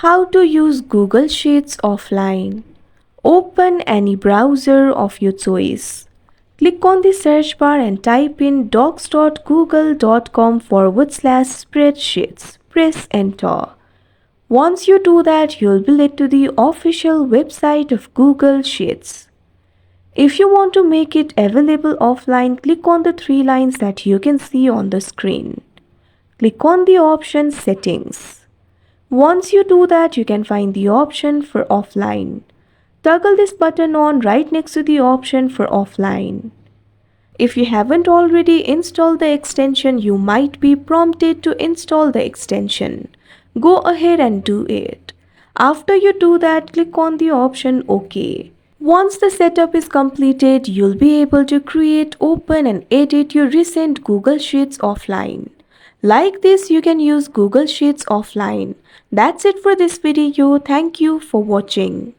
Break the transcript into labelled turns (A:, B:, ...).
A: How to use Google Sheets offline. Open any browser of your choice. Click on the search bar and type in docs.google.com/spreadsheets. Press enter. Once you do that, you'll be led to the official website of Google Sheets. If you want to make it available offline, click on the three lines that you can see on the screen. Click on the option Settings. Once you do that, you can find the option for offline. Toggle this button on right next to the option for offline. If you haven't already installed the extension, you might be prompted to install the extension. Go ahead and do it. After you do that, click on the option OK. Once the setup is completed, you'll be able to create, open and edit your recent Google Sheets offline. Like this, you can use Google Sheets offline. That's it for this video. Thank you for watching.